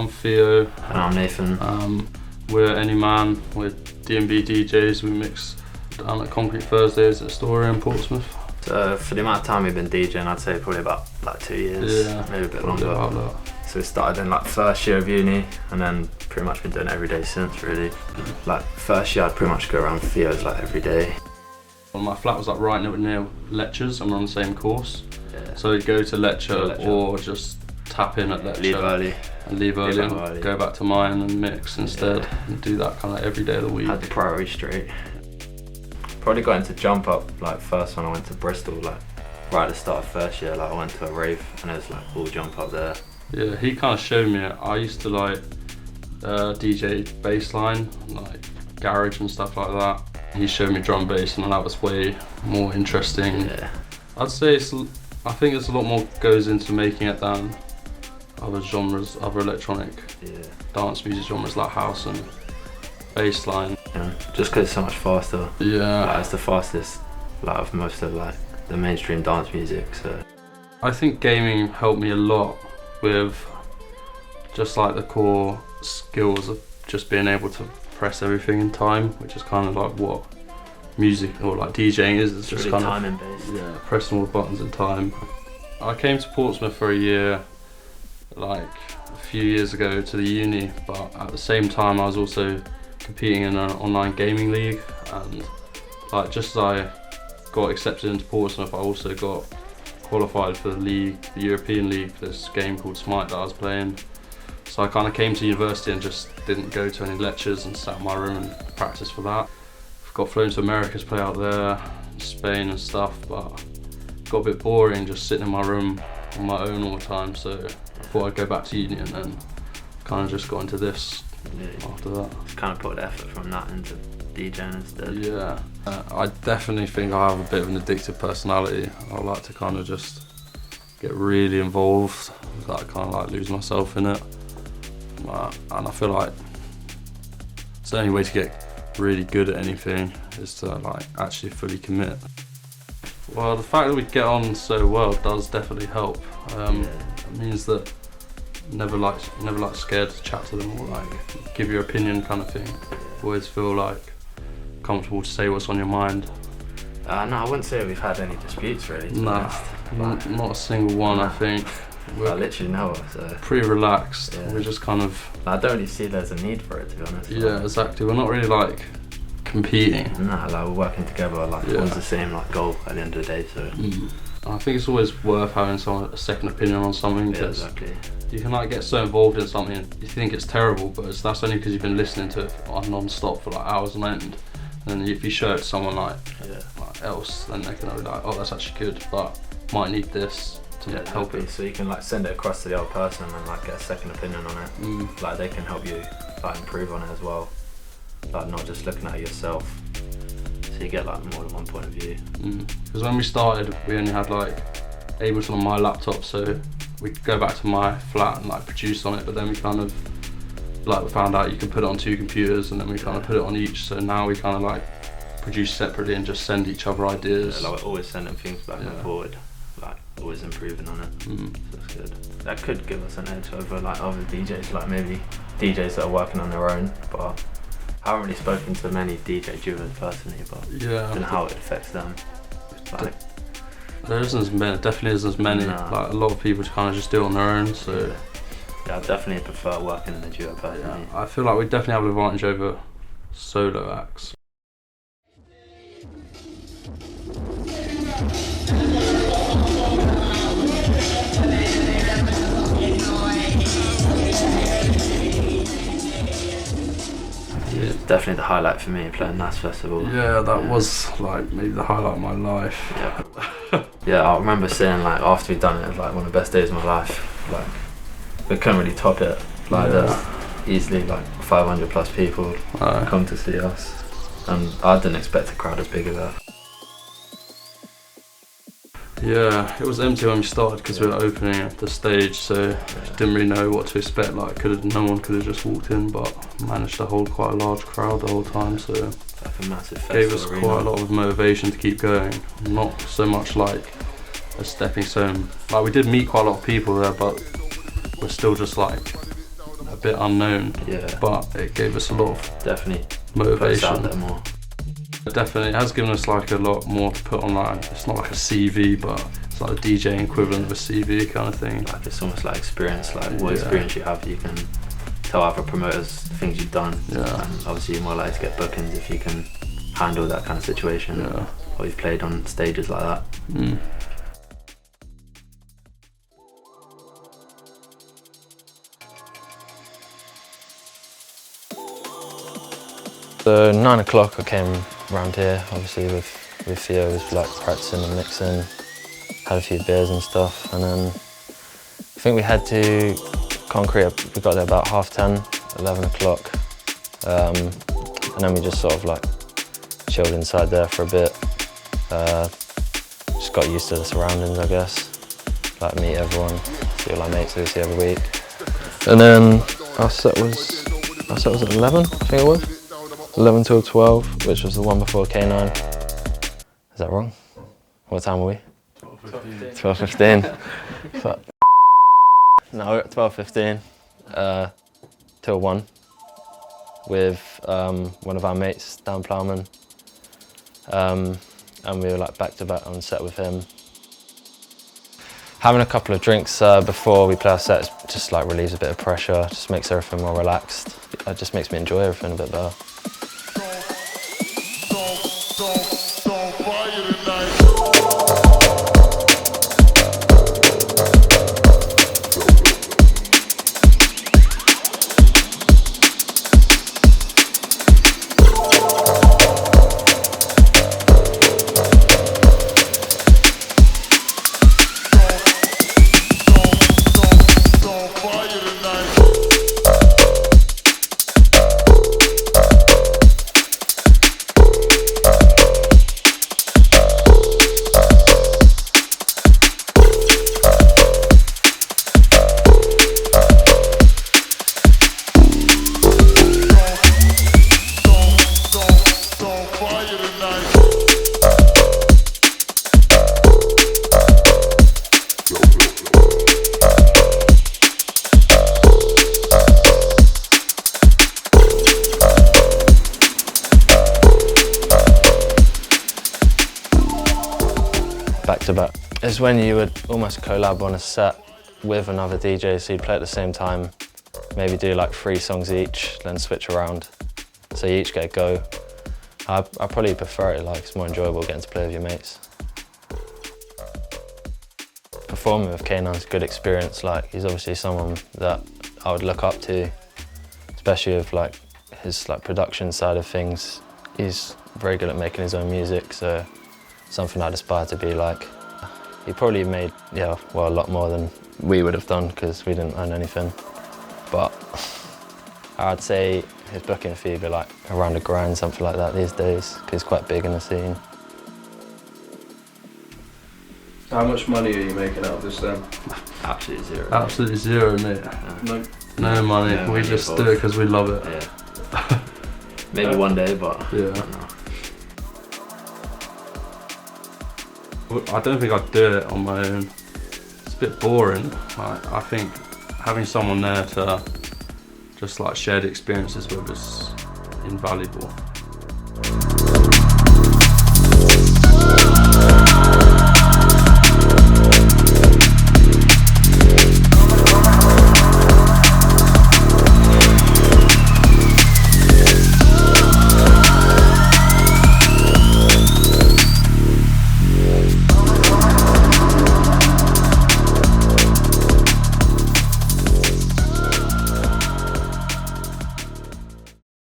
I'm Theo. And I'm Nathan. We're NEman, we're D&B DJs. We mix down at Concrete Thursdays at Astoria in Portsmouth. So for the amount of time we've been DJing, I'd say probably about like 2 years, maybe a bit longer. So we started in like first year of uni and then pretty much been doing it every day since really. Like first year I'd pretty much go around Theo's like every day. Well, my flat was like right near lectures and we're on the same course. Yeah. So we'd go to lecture or just tap in at lecture. Leave early and go back to mine and mix instead and do that kind of every day of the week. Had the priority straight. Probably got into jump up like first when I went to Bristol, like right at the start of first year, like I went to a rave and there's like all jump up there. Yeah, he kind of showed me it. I used to like DJ bassline, like garage and stuff like that. He showed me drum bass and that was way more interesting. Yeah. I'd say I think there's a lot more goes into making it than other genres, other electronic dance music genres like house and bassline. Yeah, just because it's so much faster. Yeah. Like, it's the fastest like, of most of like the mainstream dance music. So I think gaming helped me a lot with just like the core skills of just being able to press everything in time, which is kind of like what music or like DJing is. It's just really kind timing based. Yeah, pressing all the buttons in time. I came to Portsmouth for a year like a few years ago to the uni, but at the same time I was also competing in an online gaming league, and like just as I got accepted into Portsmouth I also got qualified for the league, the European league, for this game called Smite that I was playing. So I kind of came to university and just didn't go to any lectures and sat in my room and practiced for that. Got flown to America to play out there, Spain and stuff, but got a bit boring just sitting in my room on my own all the time, so I thought I'd go back to uni and then kind of just got into this after that. Just kind of put the effort from that into DJing instead. Yeah, I definitely think I have a bit of an addictive personality. I like to kind of just get really involved, like kind of like lose myself in it, and I feel like it's the only way to get really good at anything is to like actually fully commit. Well, the fact that we get on so well does definitely help. It means that never like scared to chat to them or like give your opinion kind of thing. Always feel like comfortable to say what's on your mind. No, I wouldn't say we've had any disputes really. Nah, not a single one. I think I literally know her, so pretty relaxed. Yeah. We're just kind of. I don't really see there's a need for it, to be honest. Yeah, exactly. We're not really like competing. Nah, like we're working together, like towards the same like goal at the end of the day. So I think it's always worth having a second opinion on something. Yeah, exactly. You can like get so involved in something and you think it's terrible, but that's only because you've been listening to it non-stop for like hours on end. And if you show it to someone like else, then they can be like, oh, that's actually good, but might need this to help it. So you can like send it across to the other person and like get a second opinion on it. Like they can help you like improve on it as well. Like not just looking at it yourself. So you get like more than one point of view. Because when we started, we only had like Ableton on my laptop, so we could go back to my flat and like produce on it. But then we kind of like found out you could put it on 2 computers, and then we kind of put it on each. So now we kind of like produce separately and just send each other ideas. Yeah, like we're always sending things back and forward, like always improving on it. So that's good. That could give us an edge over like other DJs, like maybe DJs that are working on their own, but I haven't really spoken to many DJ duos personally, but I don't know how it affects them. Like, there isn't as many, definitely isn't as many. Like a lot of people kind of just do it on their own. So yeah, I definitely prefer working in a duo personally. Yeah, I feel like we definitely have an advantage over solo acts. Definitely the highlight for me playing NAS Festival. Yeah, that was like maybe the highlight of my life. Yeah, I remember saying like after we'd done it, it was like one of the best days of my life. Like we couldn't really top it. Like there's easily like 500 plus people come to see us, and I didn't expect a crowd as big as that. Yeah, it was empty when we started because we were opening the stage, so didn't really know what to expect. Like, no one could have just walked in, but managed to hold quite a large crowd the whole time. So like a massive gave us quite a lot of motivation to keep going. Not so much like a stepping stone. Like, we did meet quite a lot of people there, but we're still just like a bit unknown. Yeah. But it gave us a lot of definitely motivation. Out there more. Definitely, it has given us like a lot more to put on. Like, it's not like a CV, but it's like a DJing equivalent of a CV kind of thing. Like, it's almost like experience. Like, what experience you have, you can tell other promoters things you've done. Yeah. And obviously, you're more likely to get bookings if you can handle that kind of situation. Yeah. Or you've played on stages like that. Mm. So 9 o'clock I came around here, obviously with Theo, was like practicing and mixing, had a few beers and stuff, and then I think we had to concrete, we got there about 10:30, 11 o'clock, and then we just sort of like chilled inside there for a bit, just got used to the surroundings, I guess, like meet everyone, see all my mates who we see every week, and then our set was at 11, I think it was. 11 till 12, which was the one before K9. Is that wrong? What time are we? 12:15. 12:15. No, we're at 12:15 till 1 with one of our mates, Dan Plowman, and we were like back to back on set with him. Having a couple of drinks before we play our sets just like relieves a bit of pressure, just makes everything more relaxed. It just makes me enjoy everything a bit better. Back to back is when you would almost collab on a set with another DJ, so you'd play at the same time, maybe do like 3 songs each, then switch around, so you each get a go. I probably prefer it, like it's more enjoyable getting to play with your mates. Performing with K9's a good experience. Like, he's obviously someone that I would look up to, especially with like his like production side of things. He's very good at making his own music, so something I'd aspire to be like. He probably made, a lot more than we would have done because we didn't earn anything. But I'd say his booking fee would be like around £1,000, something like that these days, because he's quite big in the scene. How much money are you making out of this then? Absolutely zero. Absolutely zero, mate. No. No money. No we money just involved. do it because we love it. Yeah. Maybe one day, but Yeah. I don't know. I don't think I'd do it on my own. It's a bit boring. I think having someone there to just like share the experiences with is invaluable.